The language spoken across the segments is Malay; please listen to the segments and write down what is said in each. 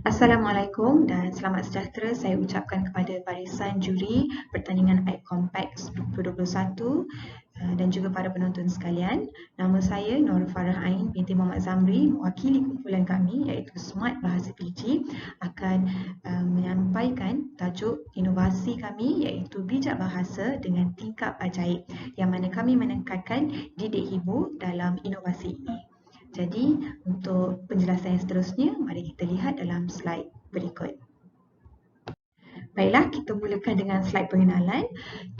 Assalamualaikum dan selamat sejahtera saya ucapkan kepada barisan juri pertandingan Eye Compact 2021 dan juga para penonton sekalian. Nama saya Nur Farah Ain binti Muhammad Zamri, mewakili kumpulan kami iaitu Smart Bahasa Fiji akan menyampaikan tajuk inovasi kami iaitu bijak bahasa dengan tingkap ajaib yang mana kami menekankan didik hibur dalam inovasi ini. Jadi, untuk penjelasan yang seterusnya, mari kita lihat dalam slide berikut. Baiklah, kita mulakan dengan slide pengenalan.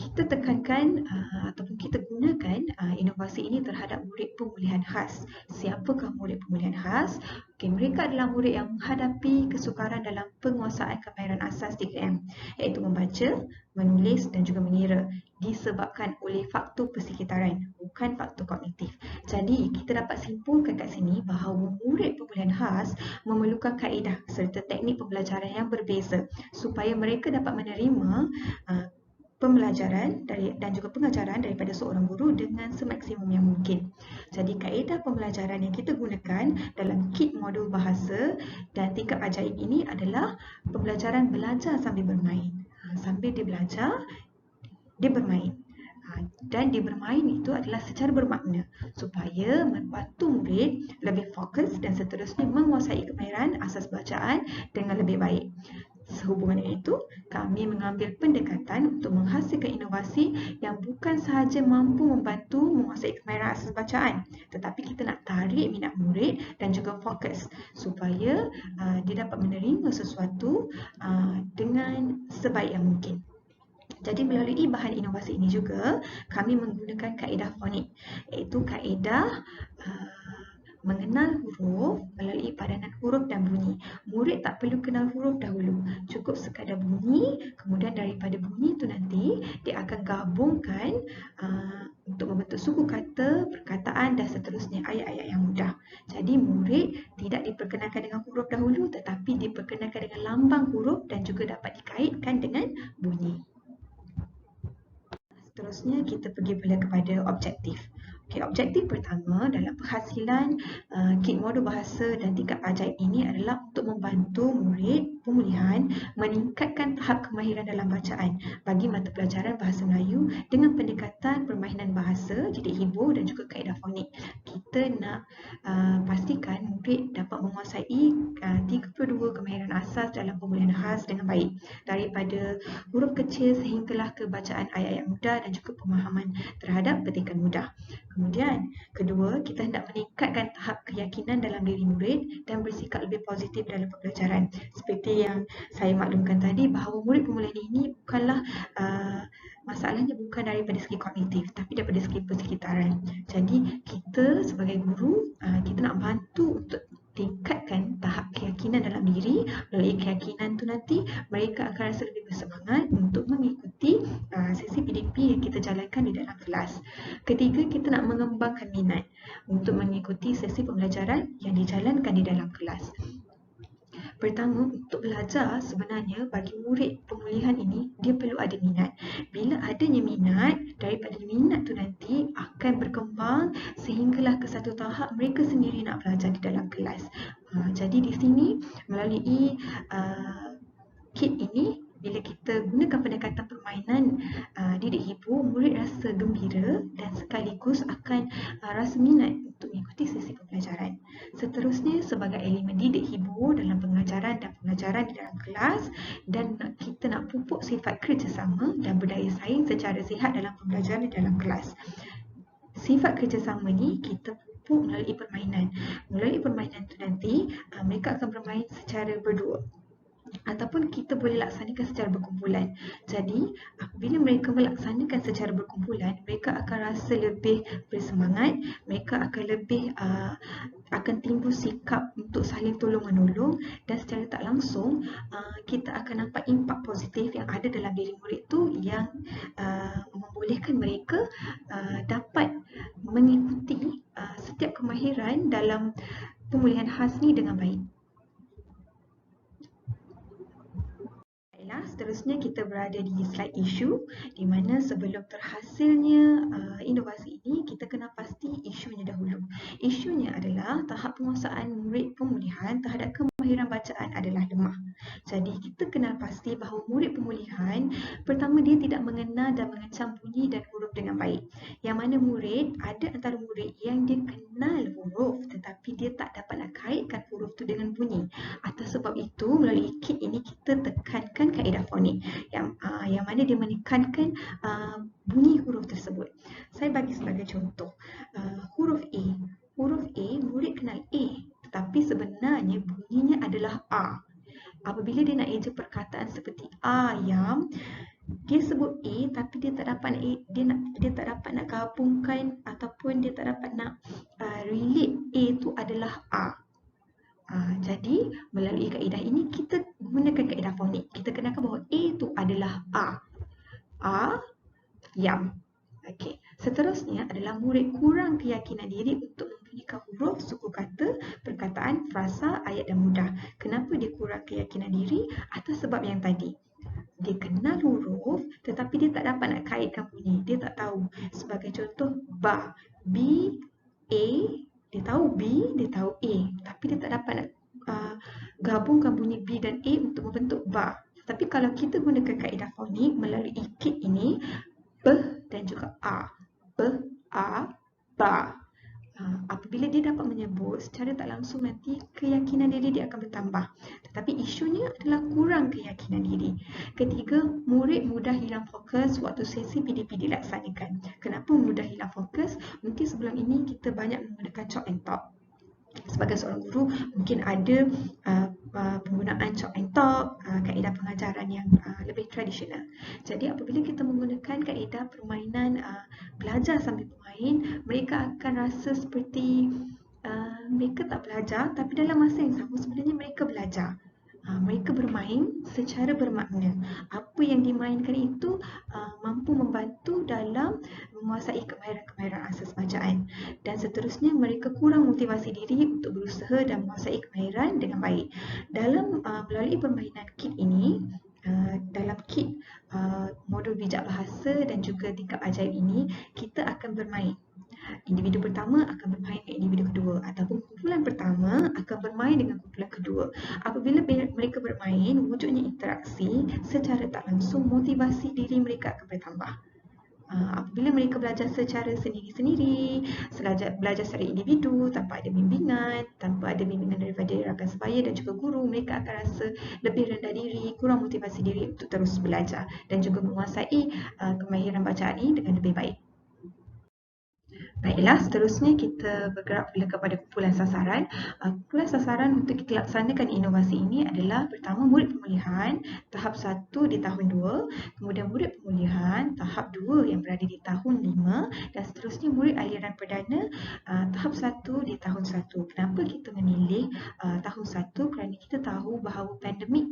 Kita tekankan ataupun kita gunakan inovasi ini terhadap murid pemulihan khas. Siapakah murid pemulihan khas? Okay, mereka adalah murid yang menghadapi kesukaran dalam penguasaan kemahiran asas 3M, iaitu membaca, menulis dan juga mengira disebabkan oleh faktor persekitaran, bukan faktor kognitif. Jadi, kita dapat simpulkan kat sini bahawa murid pemulihan khas memerlukan kaedah serta teknik pembelajaran yang berbeza supaya mereka dapat menerima pembelajaran dan juga pengajaran daripada seorang guru dengan semaksimum yang mungkin. Jadi kaedah pembelajaran yang kita gunakan dalam kit modul bahasa dan tingkap ajaib ini adalah pembelajaran belajar sambil bermain. Sambil dia belajar, dia bermain. Dan dia bermain itu adalah secara bermakna supaya membantu murid lebih fokus dan seterusnya menguasai kemahiran asas bacaan dengan lebih baik. Sehubungan dengan itu, kami mengambil pendekatan untuk menghasilkan inovasi yang bukan sahaja mampu membantu menguasai kemahiran asas bacaan, tetapi kita nak tarik minat murid dan juga fokus supaya dia dapat menerima sesuatu dengan sebaik yang mungkin. Jadi melalui bahan inovasi ini juga kami menggunakan kaedah fonik, iaitu kaedah mengenal huruf melalui padanan huruf dan bunyi. Murid tak perlu kenal huruf dahulu, cukup sekadar bunyi, kemudian daripada bunyi itu nanti dia akan gabungkan untuk membentuk suku kata, perkataan dan seterusnya ayat-ayat yang mudah. Jadi murid tidak diperkenalkan dengan huruf dahulu tetapi diperkenalkan dengan lambang huruf dan juga dapat dikaitkan dengan bunyi. Seterusnya kita pergi pula kepada objektif. Okay, objektif pertama dalam penghasilan kit modul bahasa dan tingkap ajaib ini adalah untuk membantu murid pemulihan meningkatkan tahap kemahiran dalam bacaan bagi mata pelajaran bahasa Melayu dengan pendekatan permainan bahasa, didik hibur dan juga kaedah fonik. Kita nak pastikan murid dapat menguasai 32 kemahiran asas dalam pemulihan khas dengan baik, daripada huruf kecil sehinggalah ke bacaan ayat-ayat mudah dan juga pemahaman terhadap petikan mudah. Kemudian, kedua, kita hendak meningkatkan tahap keyakinan dalam diri murid dan bersikap lebih positif dalam pembelajaran. Seperti yang saya maklumkan tadi bahawa murid pemulihan ini bukanlah masalahnya bukan daripada segi kognitif tapi daripada segi persekitaran. Jadi, kita sebagai guru, kita nak bantu untuk tingkatkan tahap keyakinan dalam diri. Melalui keyakinan tu nanti mereka akan rasa lebih bersemangat untuk mengikuti sesi PDP yang kita jalankan di dalam kelas. Ketiga, kita nak mengembangkan minat untuk mengikuti sesi pembelajaran yang dijalankan di dalam kelas. Pertama, untuk belajar sebenarnya bagi murid pemulihan ini dia perlu ada minat. Bila adanya minat, daripada minat tu nanti akan berkembang sehinggalah ke satu tahap mereka sendiri nak belajar di dalam kelas. Jadi di sini melalui kit ini, bila kita gunakan pendekatan permainan didik hibur, murid rasa gembira dan sekaligus akan rasa minat untuk mengikuti sesi pembelajaran. Seterusnya, sebagai elemen didik hibur dalam pengajaran dan pengajaran di dalam kelas, dan kita nak pupuk sifat kerjasama dan berdaya saing secara sihat dalam pembelajaran di dalam kelas. Sifat kerjasama ni kita pupuk melalui permainan. Melalui permainan tu nanti mereka akan bermain secara berdua ataupun kita boleh laksanakan secara berkumpulan. Jadi, apabila mereka melaksanakan secara berkumpulan, mereka akan rasa lebih bersemangat, mereka akan lebih akan timbul sikap untuk saling tolong-menolong dan secara tak langsung kita akan nampak impak positif yang ada dalam diri murid tu yang membolehkan mereka dapat mengikuti setiap kemahiran dalam pemulihan khas ni dengan baik. Seterusnya kita berada di slide isu, di mana sebelum terhasilnya inovasi ini kita kena pasti isunya dahulu. Isunya adalah tahap penguasaan murid pemulihan terhadap kemahiran kemahiran bacaan adalah lemah. Jadi kita kenal pasti bahawa murid pemulihan, pertama dia tidak mengenal dan mengecam bunyi dan huruf dengan baik. Yang mana ada antara murid yang dia kenal huruf tetapi dia tak dapat nak kaitkan huruf tu dengan bunyi. Atas sebab itu melalui KIT ini kita tekankan kaedah fonik yang mana dia menekankan bunyi huruf tersebut. Saya bagi sebagai contoh, huruf A. Huruf A, murid kenal A, tetapi sebenarnya bunyinya adalah A. Apabila dia nak eja perkataan seperti ayam, dia sebut A tapi dia tak dapat nak gabungkan ataupun dia tak dapat nak relate A tu adalah A. Jadi melalui kaedah ini kita gunakan kaedah fonik. Kita kenalkan bahawa A tu adalah A. Yam. Okey. Seterusnya adalah murid kurang keyakinan diri untuk membunyikan huruf, suku kata, perkataan, frasa, ayat dan mudah. Kenapa dia kurang keyakinan diri? Atas sebab yang tadi. Dia kenal huruf tetapi dia tak dapat nak kaitkan bunyi. Dia tak tahu. Sebagai contoh, ba. B, A. Dia tahu B, dia tahu A. Tapi dia tak dapat nak gabungkan bunyi B dan A untuk membentuk ba. Tapi kalau kita gunakan kaedah fonik melalui KIT ini, B dan juga A. B, A, ba. Apabila dia dapat menyebut secara tak langsung nanti keyakinan diri dia akan bertambah. Tetapi isunya adalah kurang keyakinan diri. Ketiga, murid mudah hilang fokus waktu sesi PDP dilaksanakan. Kenapa mudah hilang fokus? Mungkin sebelum ini kita banyak menggunakan chalk and talk. Sebagai seorang guru mungkin ada penggunaan chalk and talk, kaedah pengajaran yang lebih tradisional. Jadi apabila kita menggunakan kaedah permainan belajar sambil bermain, mereka akan rasa seperti mereka tak belajar, tapi dalam masa yang sama sebenarnya mereka belajar. Mereka bermain secara bermakna. Apa yang dimainkan itu mampu membantu dalam menguasai kemahiran-kemahiran asas bacaan. Dan seterusnya mereka kurang motivasi diri untuk berusaha dan menguasai kemahiran dengan baik. Dalam melalui permainan KIT ini, dalam KIT modul bijak bahasa dan juga tingkap ajaib ini, kita akan bermain. Individu pertama akan bermain dengan individu kedua ataupun kumpulan pertama akan bermain dengan kumpulan kedua. Apabila mereka bermain, wujudnya interaksi, secara tak langsung motivasi diri mereka akan bertambah. Apabila mereka belajar secara sendiri-sendiri, belajar secara individu, tanpa ada bimbingan daripada rakan sebaya dan juga guru, mereka akan rasa lebih rendah diri, kurang motivasi diri untuk terus belajar dan juga menguasai kemahiran bacaan ini dengan lebih baik. Baiklah, seterusnya kita bergerak pula kepada kumpulan sasaran. Kumpulan sasaran untuk kita laksanakan inovasi ini adalah pertama murid pemulihan tahap 1 di tahun 2, kemudian murid pemulihan tahap 2 yang berada di tahun 5 dan seterusnya murid aliran perdana tahap 1 di tahun 1. Kenapa kita memilih tahun 1? Kerana kita tahu bahawa pandemik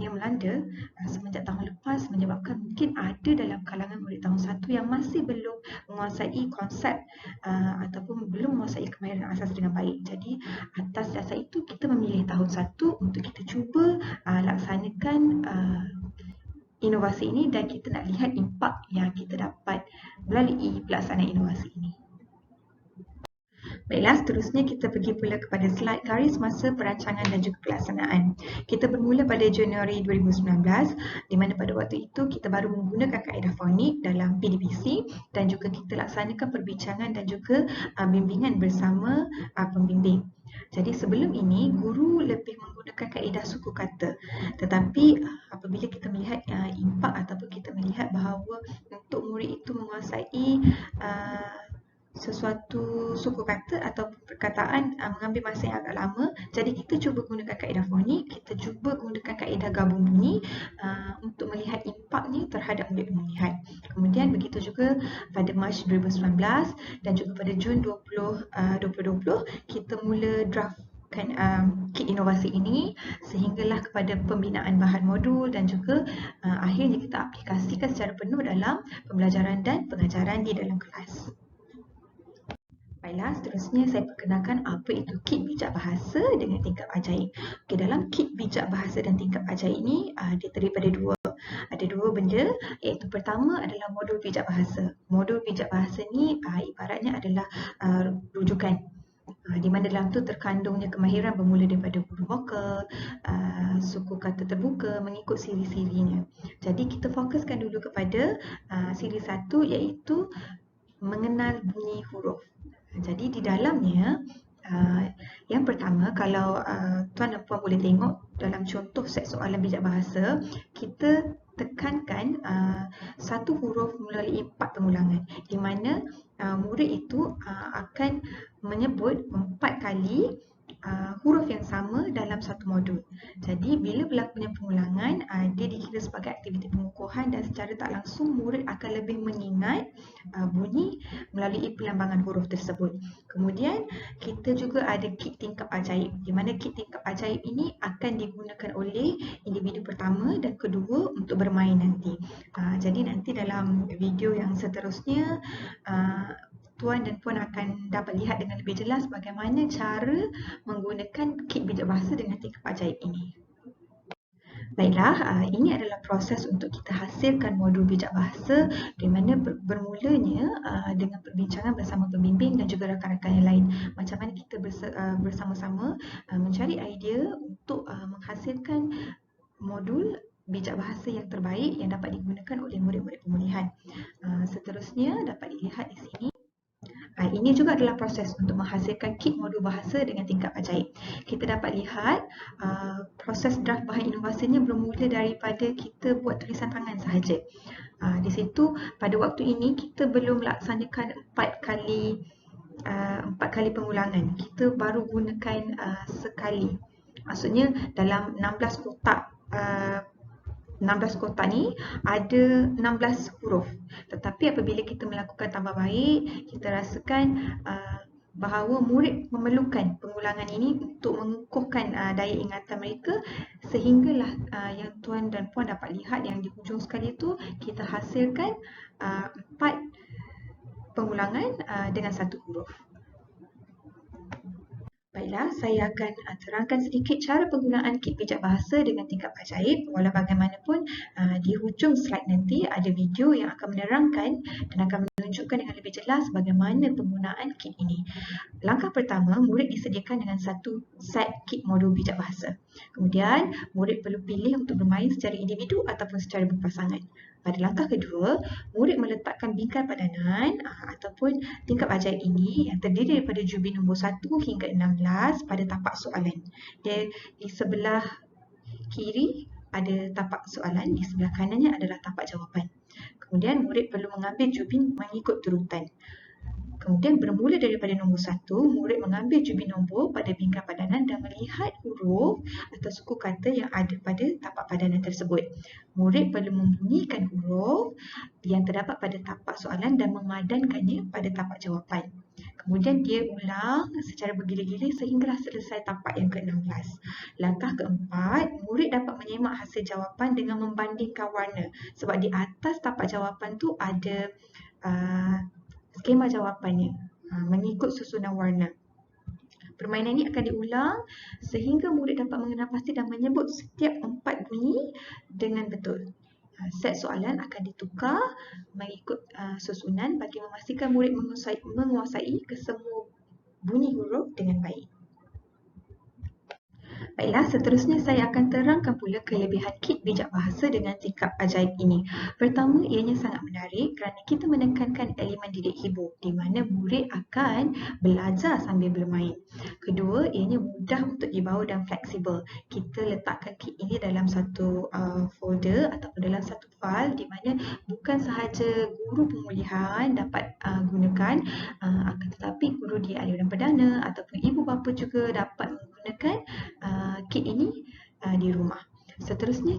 yang melanda semenjak tahun lepas menyebabkan mungkin ada dalam kalangan murid tahun 1 yang masih belum menguasai konsep ataupun belum menguasai kemahiran asas dengan baik. Jadi atas dasar itu kita memilih tahun 1 untuk kita cuba laksanakan inovasi ini dan kita nak lihat impak yang kita dapat melalui pelaksanaan inovasi ini. Baiklah, seterusnya kita pergi pula kepada slide garis masa perancangan dan juga pelaksanaan. Kita bermula pada Januari 2019 di mana pada waktu itu kita baru menggunakan kaedah fonik dalam PDPC dan juga kita laksanakan perbincangan dan juga bimbingan bersama pembimbing. Jadi sebelum ini guru lebih menggunakan kaedah suku kata, tetapi apabila kita melihat impak ataupun kita melihat bahawa untuk murid itu menguasai sesuatu suku kata atau perkataan mengambil masa yang agak lama. Jadi kita cuba gunakan kaedah fonik, kita cuba gunakan kaedah gabung bunyi untuk melihat impaknya terhadap murid pemulihan. Kemudian begitu juga pada Mac 2019 dan juga pada Jun 2020 kita mula draftkan KIT inovasi ini sehinggalah kepada pembinaan bahan modul dan juga akhirnya kita aplikasikan secara penuh dalam pembelajaran dan pengajaran di dalam kelas. Baiklah, seterusnya saya perkenalkan apa itu KIT bijak bahasa dengan tingkap ajaib. Okey, dalam KIT bijak bahasa dan tingkap ajaib ini dia terdiri pada ada dua benda, iaitu pertama adalah modul bijak bahasa. Modul bijak bahasa ni ibaratnya adalah rujukan. Di mana dalam tu terkandungnya kemahiran bermula daripada huruf vokal, suku kata terbuka mengikut siri-sirinya. Jadi kita fokuskan dulu kepada siri satu, iaitu mengenal bunyi huruf. Jadi di dalamnya, yang pertama, kalau tuan dan puan boleh tengok dalam contoh set soalan bijak bahasa, kita tekankan satu huruf melalui 4 pengulangan, di mana murid itu akan menyebut 4 kali huruf yang sama dalam satu modul. Jadi bila berlakunya pengulangan, dia dikira sebagai aktiviti pengukuhan dan secara tak langsung murid akan lebih mengingat bunyi melalui pelambangan huruf tersebut. Kemudian kita juga ada kit tingkap ajaib, di mana kit tingkap ajaib ini akan digunakan oleh individu pertama dan kedua untuk bermain nanti. Jadi nanti dalam video yang seterusnya, tuan dan puan akan dapat lihat dengan lebih jelas bagaimana cara menggunakan kit bijak bahasa dengan tingkap ajaib ini. Baiklah, ini adalah proses untuk kita hasilkan modul bijak bahasa, di mana bermulanya dengan perbincangan bersama pembimbing dan juga rakan-rakan yang lain. Macam mana kita bersama-sama mencari idea untuk menghasilkan modul bijak bahasa yang terbaik yang dapat digunakan oleh murid-murid pemulihan. Seterusnya dapat dilihat di sini. Ini juga adalah proses untuk menghasilkan kit modul bahasa dengan tingkap ajaib. Kita dapat lihat proses draft bahan inovasinya bermula daripada kita buat tulisan tangan sahaja. Di situ pada waktu ini kita belum laksanakan 4 kali pengulangan. Kita baru gunakan sekali. Maksudnya dalam 16 kotak 16 kotak ni ada 16 huruf. Tetapi apabila kita melakukan tambah baik, kita rasakan bahawa murid memerlukan pengulangan ini untuk mengukuhkan daya ingatan mereka, sehinggalah yang tuan dan puan dapat lihat yang di hujung sekali itu kita hasilkan 4 pengulangan dengan satu huruf. Baiklah, saya akan terangkan sedikit cara penggunaan kit bijak bahasa dengan tingkap ajaib. Walau bagaimanapun, di hujung slide nanti ada video yang akan menerangkan dan akan menunjukkan dengan lebih jelas bagaimana penggunaan kit ini. Langkah pertama, murid disediakan dengan satu set kit modul bijak bahasa. Kemudian, murid perlu pilih untuk bermain secara individu ataupun secara berpasangan. Pada langkah kedua, murid meletakkan bingkai padanan ataupun tingkap ajaib ini yang terdiri daripada jubi nombor 1 hingga 16 pada tapak soalan. Dia di sebelah kiri ada tapak soalan, di sebelah kanannya adalah tapak jawapan. Kemudian murid perlu mengambil jubin mengikut turutan. Kemudian bermula daripada nombor 1, murid mengambil jubi nombor pada bingkai padanan dan melihat huruf atau suku kata yang ada pada tapak padanan tersebut. Murid perlu membunyikan huruf yang terdapat pada tapak soalan dan memadankannya pada tapak jawapan. Kemudian dia ulang secara bergila-gila sehinggalah selesai tapak yang ke-16. Langkah keempat, murid dapat menyemak hasil jawapan dengan membandingkan warna. Sebab di atas tapak jawapan tu ada skema jawapannya mengikut susunan warna. Permainan ini akan diulang sehingga murid dapat mengenal pasti dan menyebut setiap 4 bunyi dengan betul. Set soalan akan ditukar mengikut susunan bagi memastikan murid menguasai kesemua bunyi huruf dengan baik. Baiklah, seterusnya saya akan terangkan pula kelebihan kit bijak bahasa dengan tingkap ajaib ini. Pertama, ianya sangat menarik kerana kita menekankan elemen didik hibur di mana murid akan belajar sambil bermain. Kedua, ianya mudah untuk dibawa dan fleksibel. Kita letakkan kit ini dalam satu folder ataupun dalam satu file di mana bukan sahaja guru pemulihan dapat gunakan, akan tetapi guru di aliran perdana ataupun ibu bapa juga dapat menggunakan kit ini di rumah. Seterusnya,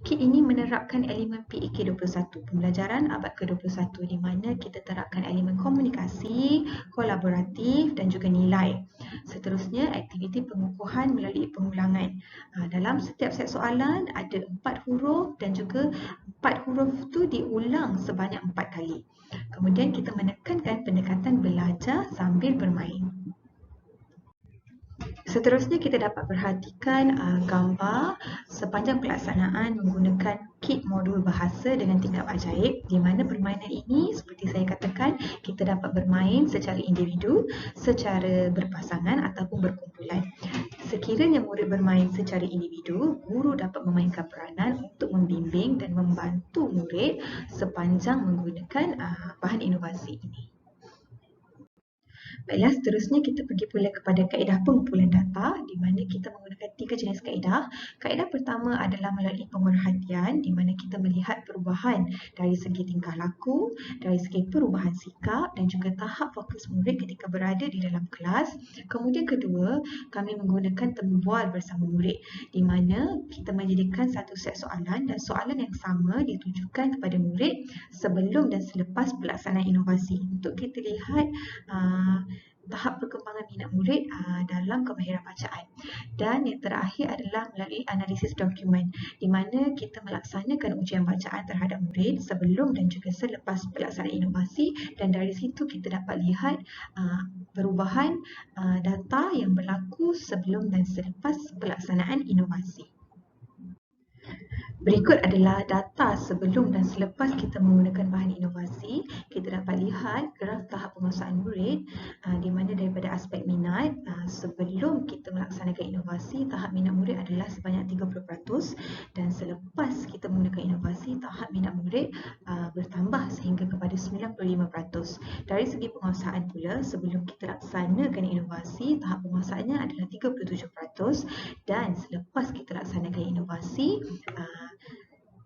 kit ini menerapkan elemen PEK 21, pembelajaran abad ke-21, di mana kita terapkan elemen komunikasi, kolaboratif dan juga nilai. Seterusnya, aktiviti pengukuhan melalui pengulangan. Dalam setiap set soalan ada 4 huruf dan juga 4 huruf itu diulang sebanyak 4 kali. Kemudian kita menekankan pendekatan belajar sambil bermain. Seterusnya kita dapat perhatikan gambar sepanjang pelaksanaan menggunakan kit modul bahasa dengan tingkap ajaib, di mana permainan ini seperti saya katakan kita dapat bermain secara individu, secara berpasangan ataupun berkumpulan. Sekiranya murid bermain secara individu, guru dapat memainkan peranan untuk membimbing dan membantu murid sepanjang menggunakan bahan inovasi ini. Baiklah, seterusnya kita pergi pula kepada kaedah pengumpulan data di mana kita menggunakan 3 jenis kaedah. Kaedah pertama adalah melalui pemerhatian di mana kita melihat perubahan dari segi tingkah laku, dari segi perubahan sikap dan juga tahap fokus murid ketika berada di dalam kelas. Kemudian kedua, kami menggunakan tembual bersama murid di mana kita menjadikan satu set soalan dan soalan yang sama ditujukan kepada murid sebelum dan selepas pelaksanaan inovasi untuk kita lihat tahap perkembangan minat murid dalam kemahiran bacaan. Dan yang terakhir adalah melalui analisis dokumen di mana kita melaksanakan ujian bacaan terhadap murid sebelum dan juga selepas pelaksanaan inovasi, dan dari situ kita dapat lihat perubahan data yang berlaku sebelum dan selepas pelaksanaan inovasi. Berikut adalah data sebelum dan selepas kita menggunakan bahan inovasi. Kita dapat lihat graf tahap penguasaan murid di mana daripada aspek minat sebelum kita melaksanakan inovasi, tahap minat murid adalah sebanyak 30% dan selepas kita menggunakan inovasi, tahap minat murid bertambah sehingga kepada 95%. Dari segi penguasaan pula, sebelum kita laksanakan inovasi, tahap penguasaannya adalah 37% dan selepas kita laksanakan inovasi,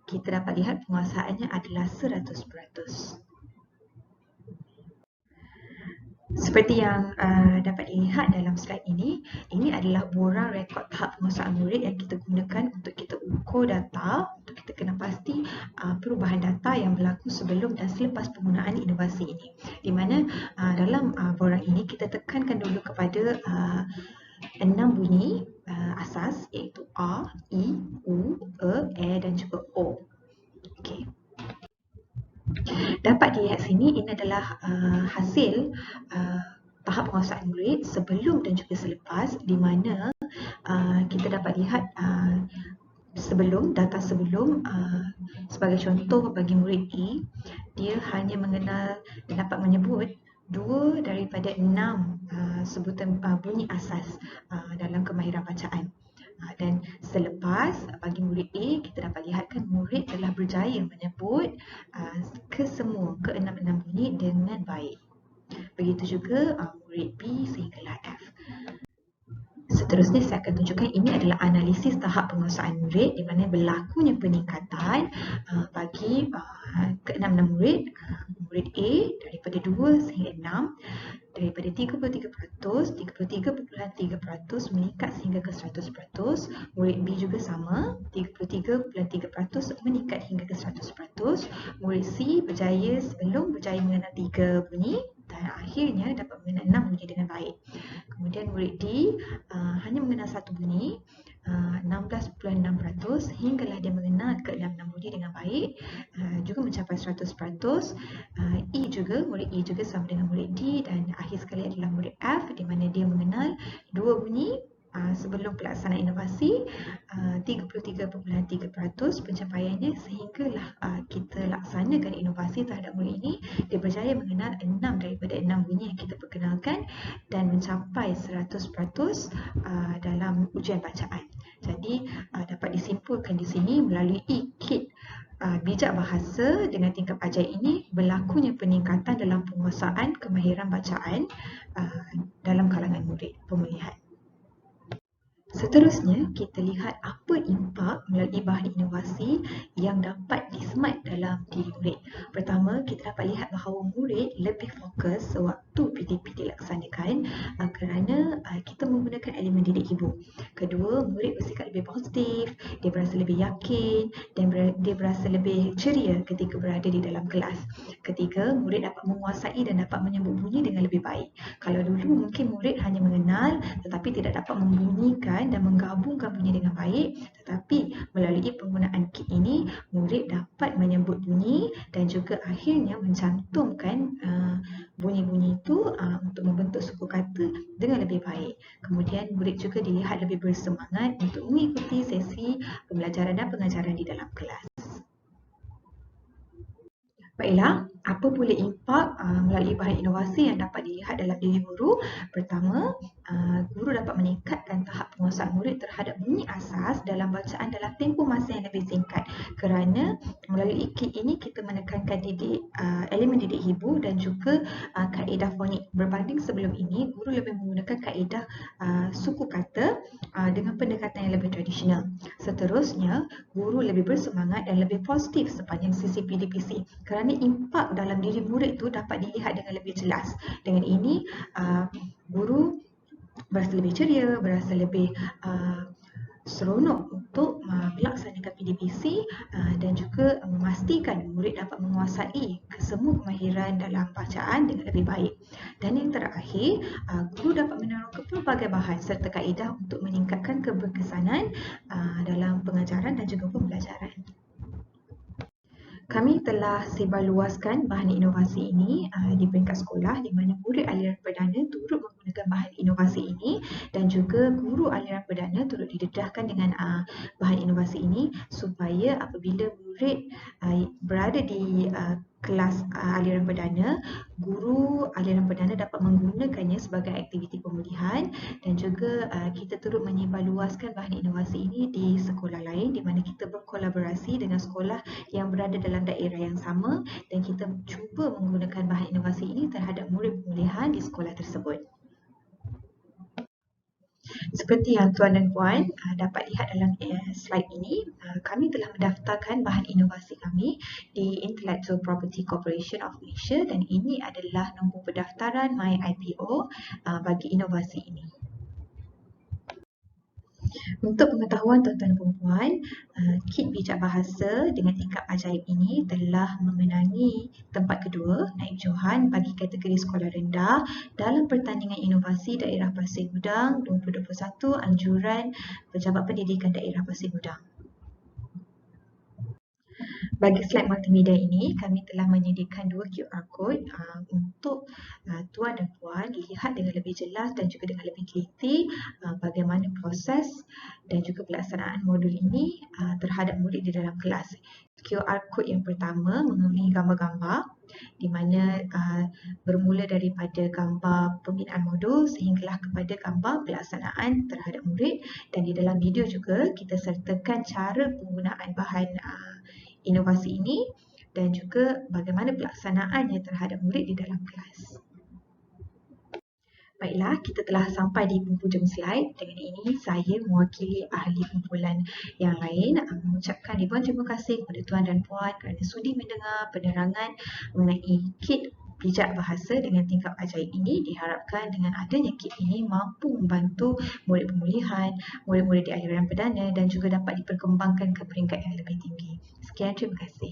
kita dapat lihat penguasaannya adalah 100%. Seperti yang dapat dilihat dalam slide ini adalah borang rekod tahap penguasaan murid yang kita gunakan untuk kita ukur data, untuk kita kena pasti perubahan data yang berlaku sebelum dan selepas penggunaan inovasi ini. Di mana dalam borang ini kita tekankan dulu kepada 6 bunyi asas iaitu A, I, U, E dan juga O. Okey. Dapat dilihat sini ini adalah hasil tahap penguasaan murid sebelum dan juga selepas, di mana kita dapat lihat data sebelum sebagai contoh bagi murid E, dia hanya mengenal dan dapat menyebut 2 daripada 6 sebutan bunyi asas dalam kemahiran bacaan. Dan selepas bagi murid A, kita dapat lihatkan murid telah berjaya menyebut kesemua ke-6 bunyi dengan baik. Begitu juga murid B sehinggalah F. Seterusnya saya akan tunjukkan ini adalah analisis tahap penguasaan murid di mana berlakunya peningkatan bagi ke-6 murid. Murid A daripada 2 sehingga 6, daripada 33% meningkat sehingga ke 100%. Murid B juga sama, 33.3% meningkat hingga ke 100%. Murid C berjaya mengenal 3 bunyi dan akhirnya dapat mengenal 6 bunyi dengan baik. Kemudian murid D hanya mengenal 1 bunyi, 16.6% hinggalah dia mengenal ke-6 bunyi dengan baik, juga mencapai 100%. Murid E juga sama dengan murid D, dan akhir sekali adalah murid F di mana dia mengenal 2 bunyi sebelum pelaksanaan inovasi, 33.3% pencapaiannya sehinggalah kita laksanakan inovasi terhadap murid ini, dia berjaya mengenal 6 daripada 6 bunyi yang kita perkenalkan dan mencapai 100% dalam ujian bacaan. Jadi dapat disimpulkan di sini melalui kit bijak bahasa dengan tingkap ajaib ini berlakunya peningkatan dalam penguasaan kemahiran bacaan dalam kalangan murid pemulihan. Seterusnya, kita lihat apa impak melalui bahan inovasi yang dapat disemat dalam diri murid. Pertama, kita dapat lihat bahawa murid lebih fokus sewaktu PTP dilaksanakan kerana kita menggunakan elemen didik ibu. Kedua, murid bersikap lebih positif, dia berasa lebih yakin dan dia berasa lebih ceria ketika berada di dalam kelas. Ketiga, murid dapat menguasai dan dapat menyebut bunyi dengan lebih baik. Kalau dulu mungkin murid hanya mengenal tetapi tidak dapat membunyikan pemulihan dan menggabung-gabungnya dengan baik, tetapi melalui penggunaan kit ini, murid dapat menyebut bunyi dan juga akhirnya mencantumkan bunyi-bunyi itu untuk membentuk suku kata dengan lebih baik. Kemudian murid juga dilihat lebih bersemangat untuk mengikuti sesi pembelajaran dan pengajaran di dalam kelas. Baiklah, apa pula impak melalui bahan inovasi yang dapat dilihat dalam diri guru? Pertama, guru dapat meningkatkan tahap penguasaan murid terhadap bunyi asas dalam bacaan dalam tempoh masa yang lebih singkat. Kerana melalui kit ini kita menekankan elemen didik hibu dan juga kaedah fonik. Berbanding sebelum ini, guru lebih menggunakan kaedah suku kata dengan pendekatan yang lebih tradisional. Seterusnya, guru lebih bersemangat dan lebih positif sepanjang sesi PDPC kerana impak dalam diri murid itu dapat dilihat dengan lebih jelas. Dengan ini, guru berasa lebih ceria, berasa lebih seronok untuk melaksanakan PDPC dan juga memastikan murid dapat menguasai semua kemahiran dalam bacaan dengan lebih baik. Dan yang terakhir, guru dapat meneroka pelbagai bahan serta kaedah untuk meningkatkan keberkesanan dalam pengajaran dan juga pembelajaran. Kami telah sebarluaskan bahan inovasi ini di peringkat sekolah di mana murid aliran perdana turut menggunakan bahan inovasi ini dan juga guru aliran perdana turut didedahkan dengan bahan inovasi ini supaya apabila murid berada di kelas aliran perdana, guru aliran perdana dapat menggunakannya sebagai aktiviti pemulihan dan juga kita turut menyebarluaskan bahan inovasi ini di sekolah lain di mana kita berkolaborasi dengan sekolah yang berada dalam daerah yang sama dan kita cuba menggunakan bahan inovasi ini terhadap murid pemulihan di sekolah tersebut. Seperti yang tuan dan puan dapat lihat dalam slide ini, kami telah mendaftarkan bahan inovasi kami di Intellectual Property Corporation of Malaysia dan ini adalah nombor pendaftaran MyIPO bagi inovasi ini. Untuk pengetahuan tuan-tuan dan puan, kit bijak bahasa dengan tingkap ajaib ini telah memenangi tempat kedua naib johan bagi kategori sekolah rendah dalam pertandingan inovasi Daerah Pasir Gudang 2021 anjuran Pejabat Pendidikan Daerah Pasir Gudang. Bagi slide multimedia ini, kami telah menyediakan 2 QR code untuk tuan dan puan lihat dengan lebih jelas dan juga dengan lebih teliti bagaimana proses dan juga pelaksanaan modul ini terhadap murid di dalam kelas. QR code yang pertama mengenai gambar-gambar di mana bermula daripada gambar pembinaan modul sehinggalah kepada gambar pelaksanaan terhadap murid dan di dalam video juga kita sertakan cara penggunaan bahan inovasi ini dan juga bagaimana pelaksanaannya terhadap murid di dalam kelas. Baiklah, kita telah sampai di penghujung slide. Dengan ini, saya mewakili ahli kumpulan yang lain mengucapkan ribuan terima kasih kepada tuan dan puan kerana sudi mendengar penerangan mengenai kit bijak bahasa dengan tingkap ajaib ini. Diharapkan dengan adanya kit ini mampu membantu murid pemulihan, murid-murid di aliran perdana dan juga dapat diperkembangkan ke peringkat yang lebih tinggi. Sekian, terima kasih.